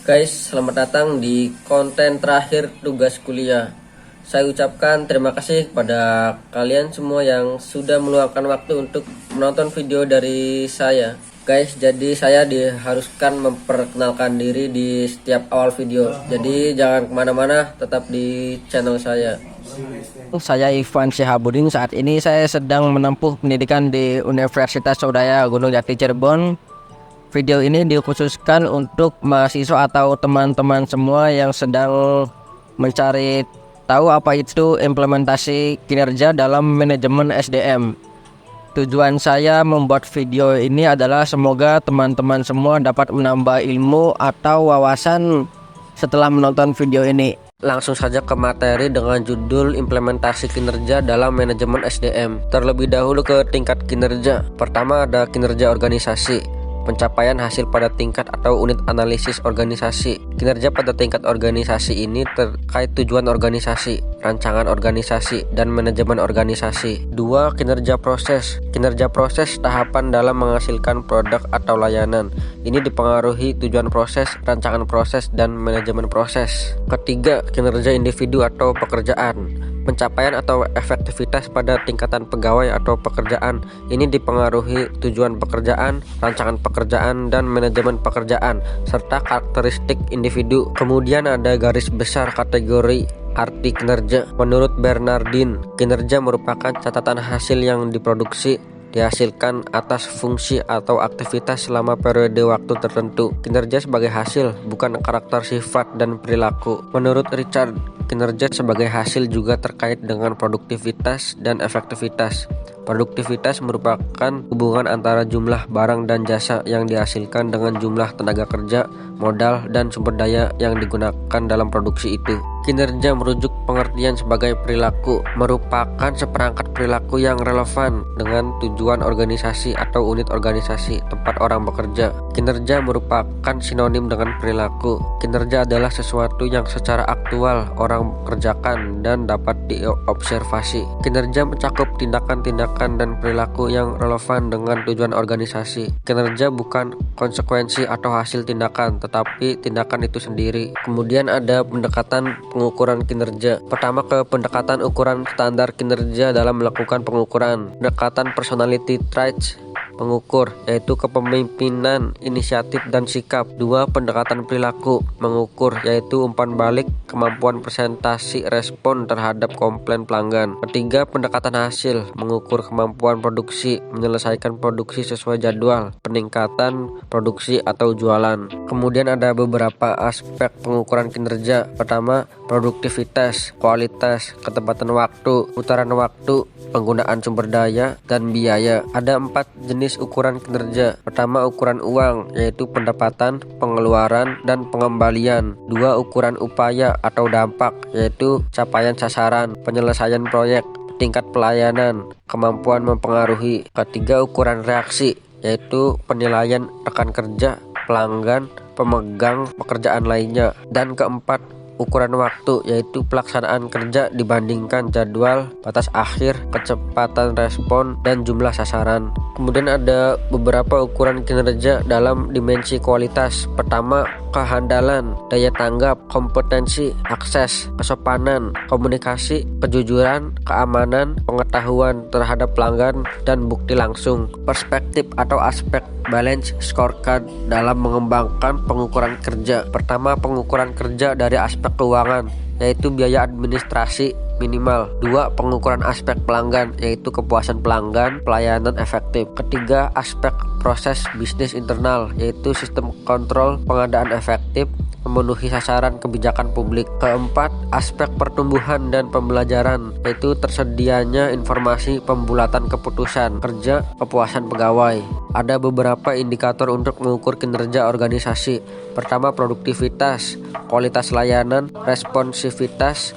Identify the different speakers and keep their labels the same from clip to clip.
Speaker 1: Guys, selamat datang di konten terakhir tugas kuliah. Saya ucapkan terima kasih kepada kalian semua yang sudah meluangkan waktu untuk menonton video dari saya. Guys, jadi saya diharuskan memperkenalkan diri di setiap awal video. Jadi jangan kemana-mana, tetap di channel saya.
Speaker 2: Saya Ivan Syihabuddin. Saat ini saya sedang menempuh pendidikan di Universitas Swadaya Gunung Jati Cirebon. Video ini dikhususkan untuk mahasiswa atau teman-teman semua yang sedang mencari tahu apa itu implementasi kinerja dalam manajemen SDM. Tujuan saya membuat video ini adalah semoga teman-teman semua dapat menambah ilmu atau wawasan setelah menonton video ini. Langsung saja ke materi dengan judul implementasi kinerja dalam manajemen SDM. Terlebih dahulu ke tingkat kinerja. Pertama ada kinerja organisasi, pencapaian hasil pada tingkat atau unit analisis organisasi. Kinerja pada tingkat organisasi ini terkait tujuan organisasi, rancangan organisasi, dan manajemen organisasi. 2. Kinerja proses. Kinerja proses tahapan dalam menghasilkan produk atau layanan. Ini dipengaruhi tujuan proses, rancangan proses, dan manajemen proses. Ketiga, kinerja individu atau pekerjaan. Pencapaian atau efektivitas pada tingkatan pegawai atau pekerjaan. Ini dipengaruhi tujuan pekerjaan, rancangan pekerjaan, dan manajemen pekerjaan, serta karakteristik individu. Kemudian ada garis besar kategori arti kinerja. Menurut Bernardin, kinerja merupakan catatan hasil yang dihasilkan atas fungsi atau aktivitas selama periode waktu tertentu. Kinerja sebagai hasil, bukan karakter, sifat, dan perilaku. Menurut Richard, kinerja sebagai hasil juga terkait dengan produktivitas dan efektivitas. Produktivitas merupakan hubungan antara jumlah barang dan jasa yang dihasilkan dengan jumlah tenaga kerja, modal, dan sumber daya yang digunakan dalam produksi itu. Kinerja merujuk pengertian sebagai perilaku, merupakan seperangkat perilaku yang relevan dengan tujuan organisasi atau unit organisasi tempat orang bekerja. Kinerja merupakan sinonim dengan perilaku. Kinerja adalah sesuatu yang secara aktual orang kerjakan dan dapat diobservasi. Kinerja mencakup tindakan-tindakan dan perilaku yang relevan dengan tujuan organisasi. Kinerja bukan konsekuensi atau hasil tindakan, tetapi tindakan itu sendiri. Kemudian ada pendekatan pengukuran kinerja. Pertama ke pendekatan ukuran standar kinerja dalam melakukan pengukuran. Pendekatan personality traits pengukur, yaitu kepemimpinan, inisiatif, dan sikap. 2. Pendekatan perilaku mengukur, yaitu umpan balik, kemampuan presentasi respon terhadap komplain pelanggan. 3. Pendekatan hasil mengukur kemampuan produksi, menyelesaikan produksi sesuai jadwal, peningkatan produksi atau jualan. Kemudian ada beberapa aspek pengukuran kinerja. Pertama, produktivitas, kualitas, ketepatan waktu, putaran waktu, penggunaan sumber daya, dan biaya. Ada 4 jenis ukuran kinerja. Pertama, ukuran uang, yaitu pendapatan, pengeluaran, dan pengembalian. 2. Ukuran upaya atau dampak, yaitu capaian sasaran, penyelesaian proyek, tingkat pelayanan, kemampuan mempengaruhi. Ketiga, ukuran reaksi, yaitu penilaian rekan kerja, pelanggan, pemegang pekerjaan lainnya. Dan keempat, ukuran waktu, yaitu pelaksanaan kerja dibandingkan jadwal, batas akhir, kecepatan respon, dan jumlah sasaran. Kemudian ada beberapa ukuran kinerja dalam dimensi kualitas. Pertama, kehandalan, daya tanggap, kompetensi, akses, kesopanan, komunikasi, kejujuran, keamanan, pengetahuan terhadap pelanggan, dan bukti langsung. Perspektif atau aspek balance scorecard dalam mengembangkan pengukuran kerja. Pertama, pengukuran kerja dari aspek keuangan, yaitu biaya administrasi minimal. 2. Pengukuran aspek pelanggan, yaitu kepuasan pelanggan, pelayanan efektif. Ketiga, aspek proses bisnis internal, yaitu sistem kontrol pengadaan efektif, memenuhi sasaran kebijakan publik. Keempat, aspek pertumbuhan dan pembelajaran, yaitu tersedianya informasi pembulatan keputusan kerja, kepuasan pegawai. Ada beberapa indikator untuk mengukur kinerja organisasi. Pertama, produktivitas, kualitas layanan, responsibilitas,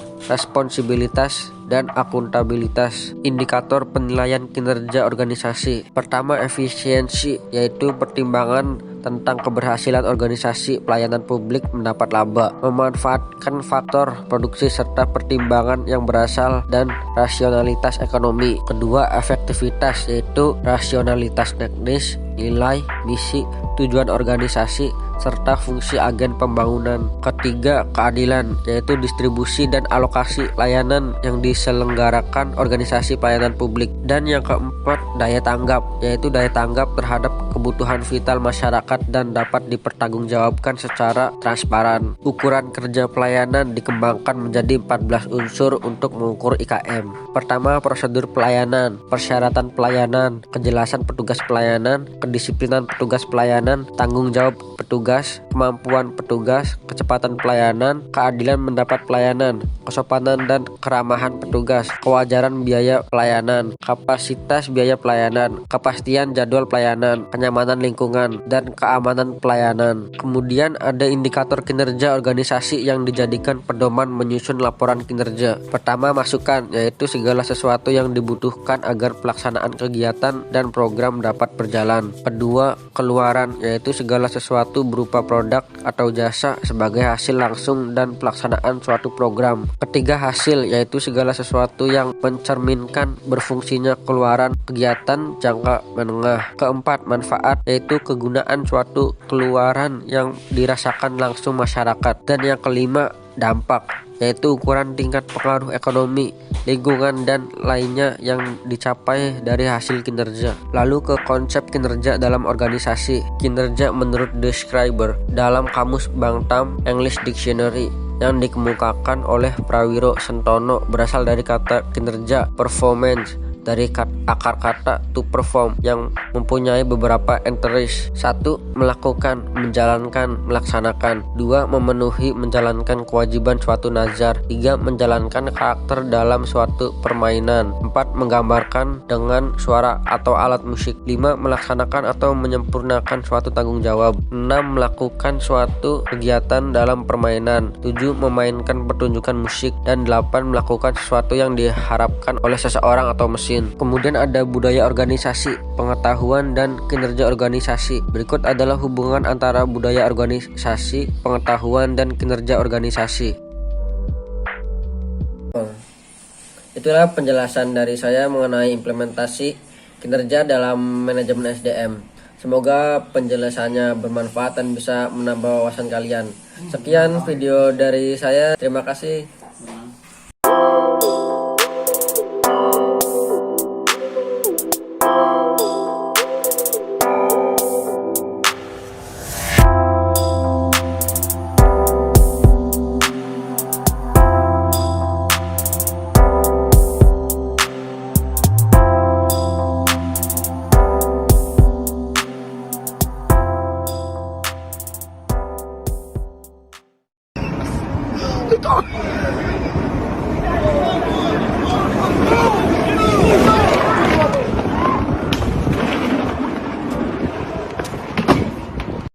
Speaker 2: dan akuntabilitas. Indikator penilaian kinerja organisasi. Pertama, efisiensi, yaitu pertimbangan tentang keberhasilan organisasi pelayanan publik mendapat laba, memanfaatkan faktor produksi serta pertimbangan yang berasal dan rasionalitas ekonomi. Kedua, efektivitas, yaitu rasionalitas teknis,
Speaker 1: nilai, misi, tujuan organisasi, serta fungsi agen pembangunan. Ketiga, keadilan, yaitu distribusi dan alokasi layanan yang diselenggarakan organisasi pelayanan publik. Dan yang keempat, daya tanggap, yaitu daya tanggap terhadap kebutuhan vital masyarakat dan dapat dipertanggungjawabkan secara transparan. Ukuran kerja pelayanan dikembangkan menjadi 14 unsur untuk mengukur IKM. Pertama, prosedur pelayanan, persyaratan pelayanan, kejelasan petugas pelayanan, kedisiplinan petugas pelayanan, tanggung jawab petugas, kemampuan petugas, kecepatan pelayanan, keadilan mendapat pelayanan, kesopanan dan keramahan petugas, kewajaran biaya pelayanan, kapasitas biaya pelayanan, kepastian jadwal pelayanan, kenyamanan lingkungan, dan keamanan pelayanan. Kemudian ada indikator kinerja organisasi yang dijadikan pedoman menyusun laporan kinerja. Pertama, masukan, yaitu segala sesuatu yang dibutuhkan agar pelaksanaan kegiatan dan program dapat berjalan. Kedua, keluaran, yaitu segala sesuatu berupa produk atau jasa sebagai hasil langsung dan pelaksanaan suatu program. Ketiga, hasil, yaitu segala sesuatu yang mencerminkan berfungsinya keluaran kegiatan jangka menengah. Keempat, manfaat, yaitu kegunaan suatu keluaran yang dirasakan langsung masyarakat. Dan yang kelima, dampak, yaitu ukuran tingkat pengaruh ekonomi, lingkungan, dan lainnya yang dicapai dari hasil kinerja. Lalu ke konsep kinerja dalam organisasi. Kinerja menurut Describer dalam Kamus Bangtam English Dictionary yang dikemukakan oleh Prawiro Sentono berasal dari kata kinerja, performance, dari akar kata to perform yang mempunyai beberapa entries. 1. Melakukan, menjalankan, melaksanakan. 2. Memenuhi, menjalankan kewajiban suatu nazar. 3. Menjalankan karakter dalam suatu permainan. 4. Menggambarkan dengan suara atau alat musik. 5. Melaksanakan atau menyempurnakan suatu tanggung jawab. 6. Melakukan suatu kegiatan dalam permainan. 7. Memainkan pertunjukan musik. Dan 8. Melakukan sesuatu yang diharapkan oleh seseorang atau mesin. Kemudian ada budaya organisasi, pengetahuan dan kinerja organisasi. Berikut adalah hubungan antara budaya organisasi, pengetahuan dan kinerja organisasi. Itulah penjelasan dari saya mengenai implementasi kinerja dalam manajemen SDM. Semoga penjelasannya bermanfaat dan bisa menambah wawasan kalian. Sekian video dari saya. Terima kasih.
Speaker 3: Ito!